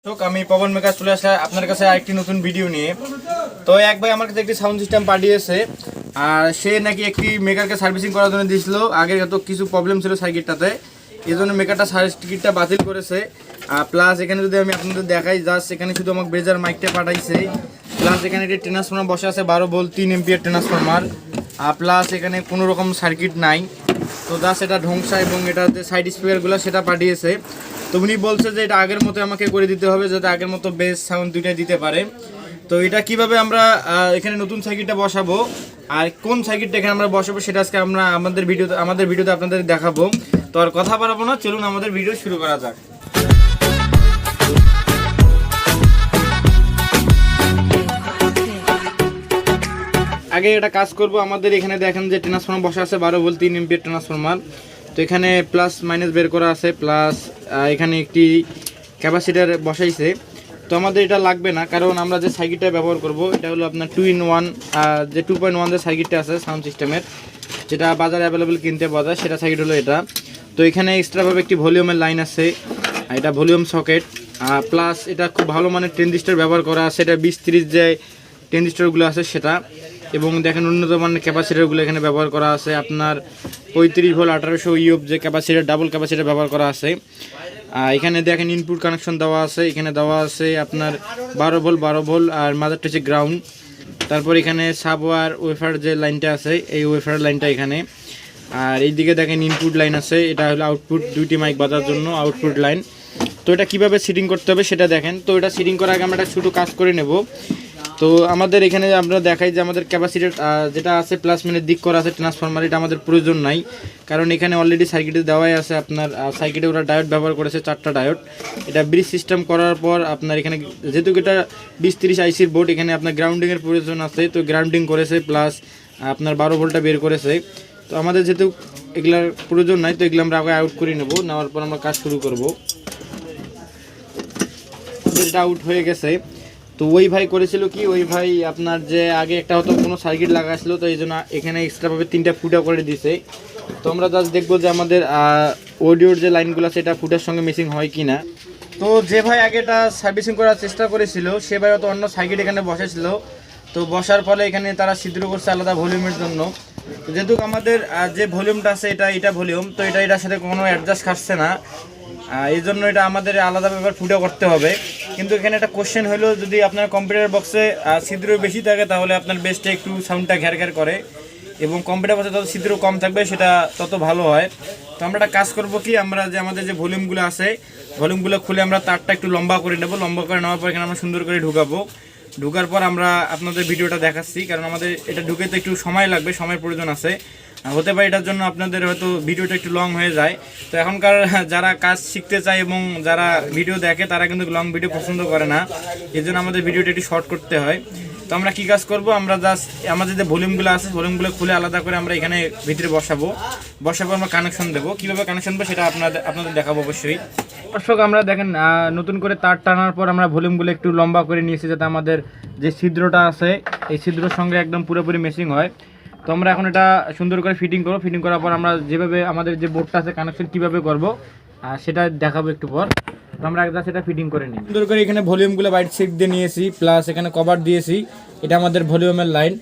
আমি পবন মেকার চলে আসা আপনার কাছে আরেকটি নতুন ভিডিও নিয়ে। তো এক ভাই আমার কাছে একটি সাউন্ড সিস্টেম পাঠিয়েছে, আর সে নাকি একটি মেকারকে সার্ভিসিং করার জন্য দিয়েছিল। আগের তো কিছু প্রবলেম ছিল সার্কিটটাতে, এই জন্য মেকারটা সার্কিটটা বাতিল করেছে। প্লাস এখানে যদি আমি আপনাদের দেখাই, জাস্ট এখানে শুধু আমাকে ব্রেজার মাইকটা পাঠাইছে। প্লাস এখানে একটি ট্রান্সফরমার বসে আছে 12 ভোল্ট 3 এম্পিয়ার ট্রান্সফরমার। প্লাস এখানে কোনো রকম সার্কিট নাই, তো জাস্ট এটা ধ্বংসা এবং এটা যে সাইড স্পিকারগুলো সেটা পাঠিয়েছে। তো উনি বলছে যে এটা আগের মতো আমাকে করে দিতে হবে, যাতে আগের মতো বেস সাউন্ড দুইটাই দিতে পারে। তো এটা কিভাবে আমরা এখানে নতুন সার্কিটটা বসাবো আর কোন সার্কিটটা এখানে আমরা বসাবো সেটা আজকে আমরা আমাদের ভিডিওতে আপনাদের দেখাবো। তো আর কথা বাড়াবো না, চলুন আমাদের ভিডিও শুরু করা যাক। আগে এটা কাজ করব। আমাদের এখানে দেখেন যে ট্রান্সফরমার বসা আছে 12 ভোল্ট 3 এম্পিয়ার ট্রান্সফরমার। তো এখানে প্লাস মাইনাস বের করা আছে, প্লাস এখানে একটি ক্যাপাসিটার বসাইছে। তো আমাদের এটা লাগবে না, কারণ আমরা যে সার্কিটটা ব্যবহার করব এটা হলো আপনার 2-in-1 যে 2.1 যে সার্কিটটা আছে সাউন্ড সিস্টেমের, যেটা বাজারে অ্যাভেলেবেল কিনতে পাওয়া যায়, সেটা সার্কিট হলো এটা। তো এখানে এক্সট্রাভাবে একটি ভলিউমের লাইন আছে, এটা ভলিউম সকেট। প্লাস এটা খুব ভালো মানের ট্রানজিস্টর ব্যবহার করা আছে, এটা 20-30 যে ট্রানজিস্টরগুলো আছে সেটা। এবং দেখেন উন্নত মানের ক্যাপাসিটারগুলো এখানে ব্যবহার করা আছে, আপনার 35 ভোল্ট 1800 ইউএফ যে ক্যাপাসিটার, ডাবল ক্যাপাসিটার ব্যবহার করা আছে। এখানে দেখেন ইনপুট কানেকশন দেওয়া আছে, এখানে দেওয়া আছে আপনার 12 ভোল্ট আর মাদারটা হচ্ছে গ্রাউন্ড। তারপর এখানে সাবওয়ার ওয়েফার যে লাইনটা আছে, এই ওয়েফার লাইনটা এখানে। আর এইদিকে দেখেন ইনপুট লাইন আছে, এটা হলো আউটপুট, দুইটি মাইক বাজার জন্য আউটপুট লাইন। তো এটা কীভাবে সেটিং করতে হবে সেটা দেখেন। তো এটা সেটিং করার আগে আমরা একটা ছোটো কাজ করে নেব। তো আমাদের এখানে আমরা দেখাই যে আমাদের ক্যাপাসিটার যেটা আছে প্লাস মাইনাস দিক করা আছে ট্রান্সফরমার, এটা আমাদের প্রয়োজন নাই, কারণ এখানে অলরেডি সার্কিটে দেওয়াই আছে। আপনার সার্কিটে ওরা ডায়োড ব্যবহার করেছে 4টা ডায়োড। এটা ব্রিজ সিস্টেম করার পর আপনার এখানে যেহেতু এটা 20-30 আইসির বোর্ড, এখানে আপনার গ্রাউন্ডিংয়ের প্রয়োজন আছে, তো গ্রাউন্ডিং করেছে। প্লাস আপনার 12 ভোল্টটা বের করেছে। তো আমাদের যেহেতু এগুলার প্রয়োজন নাই, তো এগুলো আমরা আগে আউট করে নেব, নেওয়ার পর আমরা কাজ শুরু করব। এটা আউট হয়ে গেছে। তো ওই ভাই করেছিল কি, ওই ভাই আপনার যে আগে একটা হয়তো কোনো সার্কিট লাগাইছিল, তো এই জন্য এখানে এক্সট্রাভাবে 3টা ফুটা করে দিছে। তো আমরা জাস্ট দেখবো যে আমাদের অডিওর যে লাইনগুলো সেটা ফুটার সঙ্গে মিসিং হয় কি না। তো যে ভাই আগে এটা সার্ভিসিং করার চেষ্টা করেছিল, সে ভাই হয়তো অন্য সার্কিট এখানে বসেছিল। তো বসার ফলে এখানে তারা ছিদ্র করছে আলাদা ভলিউমের জন্য। যেহেতু আমাদের যে ভলিউমটা আছে এটা ভলিউম, তো এটার সাথে কোনো অ্যাডজাস্ট খাচ্ছে না, এই জন্য এটা আমাদের আলাদা ব্যাপার ফুটা করতে হবে। কিন্তু এখানে একটা কোশ্চেন হলো, যদি আপনার কম্পিউটার বক্সে ছিদ্র বেশি থাকে তাহলে আপনার বেসটা একটু সাউন্ডটা ঘ্যার ঘ্যার করে, এবং কম্পিউটার বক্সে যত ছিদ্র কম থাকবে সেটা তত ভালো হয়। তো আমরা একটা কাজ করব কি, আমরা যে আমাদের যে ভলিউমগুলো আছে ভলিউমগুলো খুলে আমরা তারটা একটু লম্বা করে নেব। লম্বা করে নেওয়ার পর এখানে আমরা সুন্দর করে ঢুকাবো। ঢুকার পর আমরা আপনাদের ভিডিওটা দেখাচ্ছি, কারণ আমাদের এটা ঢুকেতে একটু সময় লাগবে, সময়ের প্রয়োজন আছে। হতে পারে এটার জন্য আপনাদের হয়তো ভিডিওটা একটু লং হয়ে যায়। তো এখনকার যারা কাজ শিখতে চায় এবং যারা ভিডিও দেখে তারা কিন্তু লং ভিডিও পছন্দ করে না, এই জন্য আমাদের ভিডিওটা একটু শর্ট করতে হয়। তো আমরা কী কাজ করব, আমরা জাস্ট আমাদের যে ভলিউমগুলো আছে ভলিউমগুলো খুলে আলাদা করে আমরা এখানে ভিতরে বসাবো আমরা কানেকশন দেবো। কীভাবে কানেকশন দেবো সেটা আপনাদের দেখাবো অবশ্যই। দর্শক আমরা দেখেন নতুন করে তার টানার পর আমরা ভলিউমগুলো একটু লম্বা করে নিয়েছি, যাতে আমাদের যে ছিদ্রটা আছে এই ছিদ্রের সঙ্গে একদম পুরোপুরি ম্যাচিং হয়। তো আমরা এখন এটা সুন্দর করে ফিটিং করবো। ফিটিং করার পর আমরা যেভাবে আমাদের যে বোর্ডটা আছে কানেকশন কীভাবে করবো সেটা দেখাবো একটু পর। তো আমরা একদম সেটা ফিটিং করে নিই। সুন্দর করে এখানে ভলিউমগুলো বাইট সিট দিয়ে নিয়েছি, প্লাস এখানে কভার দিয়েছি, এটা আমাদের ভলিউমের লাইন।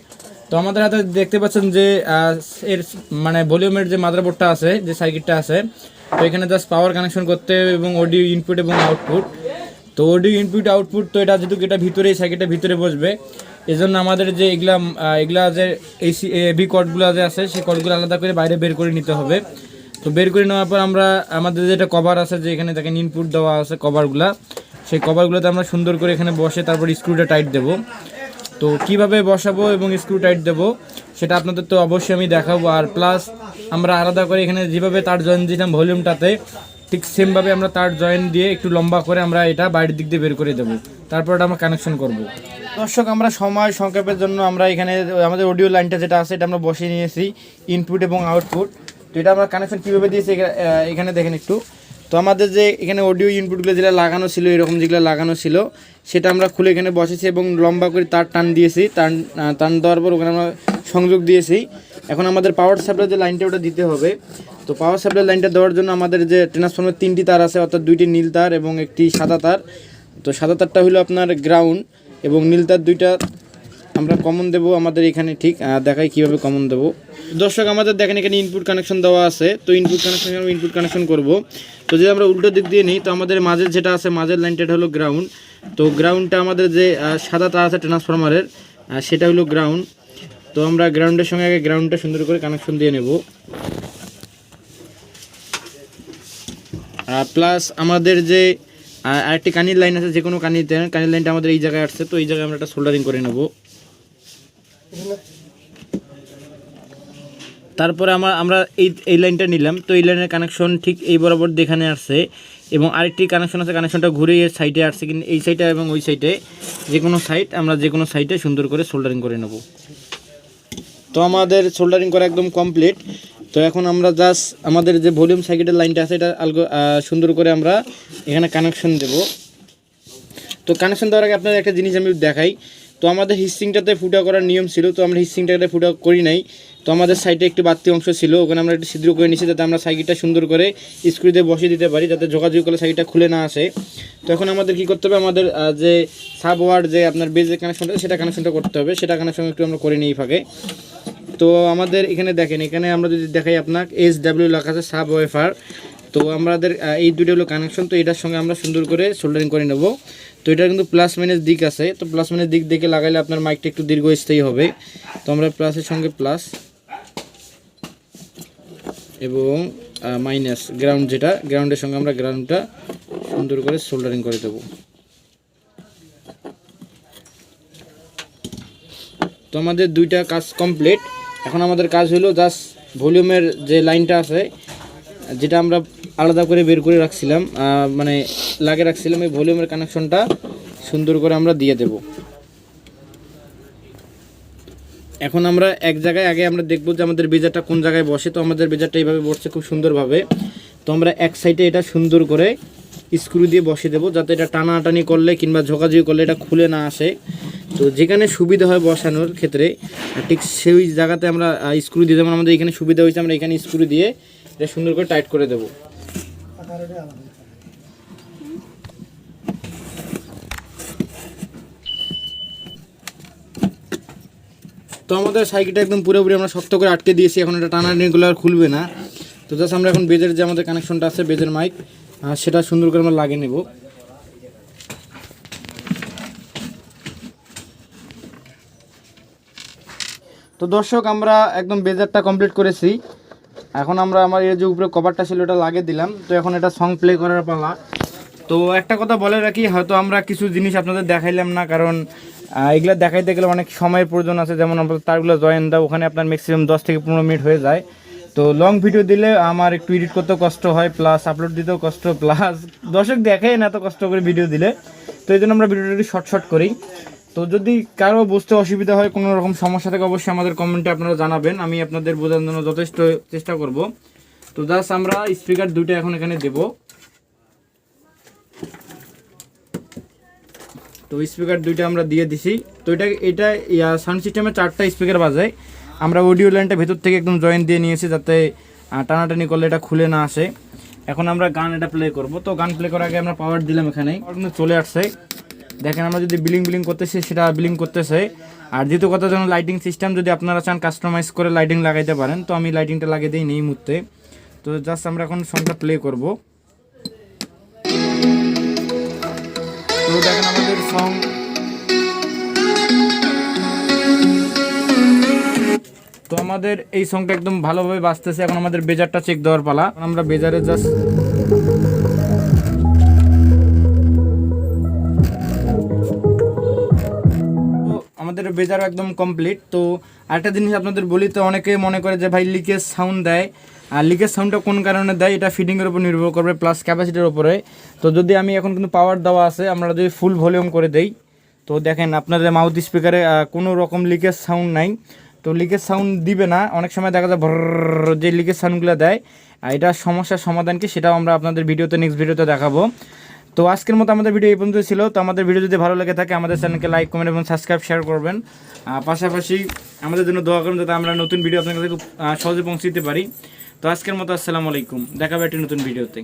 তো আমাদের হাতে দেখতে পাচ্ছেন যে এর মানে ভলিউমের যে মাদারবোর্ডটা আছে, যে সার্কিটটা আছে, তো এখানে জাস্ট পাওয়ার কানেকশন করতে হবে এবং অডিও ইনপুট এবং আউটপুট। তো অডিও ইনপুট আউটপুট, তো এটা যেহেতু এটা ভিতরে সার্কিটটা ভিতরে বসবে, এই জন্য আমাদের যে এগুলা যে এবি কর্ডগুলো যে আছে সেই কর্ডগুলো আলাদা করে বাইরে বের করে নিতে হবে। তো বের করে নেওয়ার পর আমরা আমাদের যেটা কভার আছে, যে এখানে দেখেন ইনপুট দেওয়া আছে কভারগুলা, সেই কভারগুলোতে আমরা সুন্দর করে এখানে বসে তারপর স্ক্রুটা টাইট দেবো। তো কিভাবে বসাবো এবং স্ক্রু টাইট দেবো সেটা আপনাদের তো অবশ্যই আমি দেখাবো। আর প্লাস আমরা আলাদা করে এখানে যেভাবে তার জয়েন দিলাম ভলিউমটাতে, ঠিক সেমভাবে আমরা তার জয়েন দিয়ে একটু লম্বা করে আমরা এটা বাইরের দিক দিয়ে বের করে দেবো, তারপর এটা আমরা কানেকশন করব। দর্শক আমরা সময় সংক্ষেপের জন্য আমরা এখানে আমাদের অডিও লাইনটা যেটা আছে এটা আমরা বসিয়ে নিয়েছি, ইনপুট এবং আউটপুট। তো এটা আমরা কানেকশন কীভাবে দিয়েছি এখানে দেখেন একটু। তো আমাদের যে এখানে অডিও ইনপুটগুলো যেটা লাগানো ছিল, এরকম যেগুলো লাগানো ছিল সেটা আমরা খুলে এখানে বসেছি এবং লম্বা করে তার টান দিয়েছি। টান দেওয়ার পর ওখানে আমরা সংযোগ দিয়েছি। এখন আমাদের পাওয়ার সাপ্লাই যে লাইনটা ওটা দিতে হবে। তো পাওয়ার সাপ্লাই লাইনটা দেওয়ার জন্য আমাদের যে ট্রান্সফরমার 3টি তার আছে, অর্থাৎ 2টি নীল তার এবং একটি সাদা তার। তো সাদা তারটা হলো আপনার গ্রাউন্ড এবং নীল তার দুইটা আমরা কমন দেবো আমাদের এখানে, ঠিক দেখাই কীভাবে কমন দেবো। দর্শক আমাদের দেখেন এখানে ইনপুট কানেকশন দেওয়া আছে, তো ইনপুট কানেকশন করব। তো যদি আমরা উল্টো দিক দিয়ে নিই, তো আমাদের মাঝের যেটা আছে মাঝের লাইনটা হলো গ্রাউন্ড। তো গ্রাউন্ডটা আমাদের যে সাদা তার আছে ট্রান্সফরমারের সেটা হলো গ্রাউন্ড। তো আমরা গ্রাউন্ডের সঙ্গে আগে গ্রাউন্ডটা সুন্দর করে কানেকশন দিয়ে নেব। প্লাস আমাদের যে আরেকটি কানির লাইন আছে, যে কোনো কানির লাইনটা আমাদের এই জায়গায় আসছে, তো এই জায়গায় আমরা একটা সোল্ডারিং করে নেব। তারপরে আমরা এই লাইনটা নিলাম, তো এই লাইনের কানেকশন ঠিক এই বরাবর এখানে আসছে এবং আরেকটি কানেকশন আছে, কানেকশনটা ঘুরে এর সাইডে আসছে, কিন্তু এই সাইডে এবং ওই সাইডে আমরা যে কোনো সাইডে সুন্দর করে সোল্ডারিং করে নেব। তো আমাদের সোল্ডারিং করা একদম কমপ্লিট। তো এখন আমরা জাস্ট আমাদের যে ভলিউম সার্কিটের লাইনটা আছে এটা সুন্দর করে আমরা এখানে কানেকশন দেব। তো কানেকশন দেওয়ার আগে আপনাদের একটা জিনিস আমি দেখাই। তো আমাদের হিস্ট্রিংটাতে ফুটা করার নিয়ম ছিল, তো আমরা হিস্ট্রিংটাতে ফুটা করি নাই। তো আমাদের সাইডে একটি বাড়তি অংশ ছিল, ওখানে আমরা একটু ছিদ্র করে নিচ্ছি যাতে আমরা সার্কিটটা সুন্দর করে স্ক্রু দিয়ে বসিয়ে দিতে পারি, যাতে যোগাযোগ করলে সার্কিটটা খুলে না আসে। তো এখন আমাদের কী করতে হবে, আমাদের যে সাব ওয়ার যে আপনার বেজের কানেকশনটা সেটা কানেকশনটা করতে হবে, সেটা কানেকশন একটু আমরা করে নিই ফাঁকে। তো আমাদের এখানে দেখেন, এখানে আমরা যদি দেখাই আপনাকে SW লেখা আছে সাব ওয়েফার। তো আমাদের এই দুটো হলো কানেকশন। তো এটার সঙ্গে আমরা সুন্দর করে সোল্ডারিং করে নেব। তো এটা কিন্তু প্লাস মাইনাস দিক আছে, তো প্লাস মাইনাস দিক দেখে লাগাইলে আপনার মাইকটা একটু দীর্ঘস্থায়ী হবে। তো আমরা প্লাসের সঙ্গে প্লাস এবং মাইনাস গ্রাউন্ড, যেটা গ্রাউন্ডের সঙ্গে আমরা গ্রাউন্ডটা সুন্দর করে সোল্ডারিং করে দেব। তো আমাদের দুইটা কাজ কমপ্লিট। এখন আমাদের কাজ হলো জাস্ট ভলিউমের যে লাইনটা আছে, যেটা আমরা আলাদা করে বের করে রাখছিলাম, মানে লাগিয়ে রাখছিলাম, এই ভলিউমের কানেকশনটা সুন্দর করে আমরা দিয়ে দেব। এখন আমরা এক জায়গায় আগে আমরা দেখব যে আমাদের বেজারটা কোন জায়গায় বসে। তো আমাদের বেজারটা এইভাবে বসছে খুব সুন্দরভাবে। তো আমরা এক সাইডে এটা সুন্দর করে স্ক্রু দিয়ে বসিয়ে দেবো, যাতে এটা টানাটানি করলে কিংবা ঝোঁকাঝুঁকি করলে এটা খুলে না আসে। তো যেখানে সুবিধা হয় বসানোর ক্ষেত্রে ঠিক সেই জায়গাতে আমরা স্ক্রু দিয়ে, যেমন আমাদের এখানে সুবিধা হয়েছে, আমরা এখানে স্ক্রু দিয়ে এটা সুন্দর করে টাইট করে দেব। তো আমাদের সাইকেলটা একদম পুরোপুরি আমরা শক্ত করে আটকে দিয়েছি, এখন এটা টানাটানিগুলো আর খুলবে না। তো জাস্ট আমরা এখন বেজের যে আমাদের কানেকশনটা আছে, বেজের মাইক, সেটা সুন্দর করে আমরা লাগিয়ে নেব। তো দর্শক আমরা একদম বেজারটা কমপ্লিট করেছি। এখন আমরা আমার এর যে উপরে কভারটা ছিল ওটা লাগিয়ে দিলাম। তো এখন এটা সং প্লে করার পালা। তো একটা কথা বলে রাখি, হয়তো আমরা কিছু জিনিস আপনাদের দেখাইলাম না, কারণ এগুলো দেখাইতে গেলে অনেক সময়ের প্রয়োজন আছে। যেমন আমরা তারগুলো জয়েন দাও, ওখানে আপনার ম্যাক্সিমাম 10 থেকে 15 মিনিট হয়ে যায়। তো লং ভিডিও দিলে আমার একটু এডিট করতেও কষ্ট হয়, প্লাস আপলোড দিতেও কষ্ট, প্লাস দর্শক দেখে না এত কষ্ট করে ভিডিও দিলে। তো এই জন্য আমরা ভিডিওটা একটু শর্ট করি। তো যদি কারো বুঝতে অসুবিধা হয়, কোনো রকম সমস্যা থাকে, অবশ্যই আমাদের কমেন্টে আপনারা জানাবেন, আমি আপনাদের বোঝানোর জন্য যথেষ্ট চেষ্টা করব। তো জাস্ট আমরা স্পিকার দুটো এখন এখানে দেব। তো স্পিকার দুইটা আমরা দিয়ে দিছি। তো এটা সাউন্ড সিস্টেমে 4টা স্পিকার বাজায়। আমরা অডিও লাইনটা ভেতর থেকে একদম জয়েন দিয়ে নিয়েছি, যাতে টানাটানি করলে এটা খুলে না আসে। এখন আমরা গান এটা প্লে করব। তো গান প্লে করার আগে আমরা পাওয়ার দিলাম, এখানে কিন্তু চলে আসছে। দেখেন আমরা যদি বিলিং করতেছি, সেটা বিলিং করতেছে। আর দ্বিতীয় কথা, যেন লাইটিং সিস্টেম যদি আপনারা চান কাস্টমাইজ করে লাইটিং লাগাইতে পারেন, তো আমি লাইটিংটা লাগিয়ে দিই এই মুহূর্তে। তো জাস্ট আমরা এখন সংটা প্লে করব। তো দেখেন আমাদের সং, তো আমাদের এই সংটা একদম ভালোভাবে বাজতেছে। এখন আমাদের বেজারটা চেক দেওয়ার পালা। আমরা বেজারে জাস্ট আমাদের বেজারও একদম কমপ্লিট। তো আরেকটা জিনিস আপনাদের বলি, তো অনেকে মনে করে যে ভাই লিকেজ সাউন্ড দেয়, আর লিকেজ সাউন্ডটা কোন কারণে দেয় এটা ফিটিংয়ের উপর নির্ভর করবে, প্লাস ক্যাপাসিটির উপরে। তো যদি আমি এখন কিন্তু পাওয়ার দেওয়া আছে, আমরা যদি ফুল ভলিউম করে দেই, তো দেখেন আপনাদের মাউথ স্পিকারে কোনো রকম লিকেজ সাউন্ড নাই। তো লিকেজ সাউন্ড দিবে না, অনেক সময় দেখা যায় ভরর যে লিকেজ সাউন্ডগুলো দেয়। এটা সমস্যার সমাধান কি, সেটাও আমরা আপনাদের নেক্সট ভিডিওতে দেখাবো। তো আজকের মতো আমাদের ভিডিও এই পর্যন্ত ছিল। তো আমাদের ভিডিও যদি ভালো লেগে থাকে, আমাদের চ্যানেলকে লাইক, কমেন্ট এবং সাবস্ক্রাইব, শেয়ার করবেন। পাশাপাশি আমাদের জন্য দোয়া করুন, যাতে আমরা নতুন ভিডিও আপনার কাছে খুব সহজে পৌঁছে দিতে পারি। তো আজকের মতো আসসালামু আলাইকুম, দেখা হবে একটি নতুন ভিডিওতে।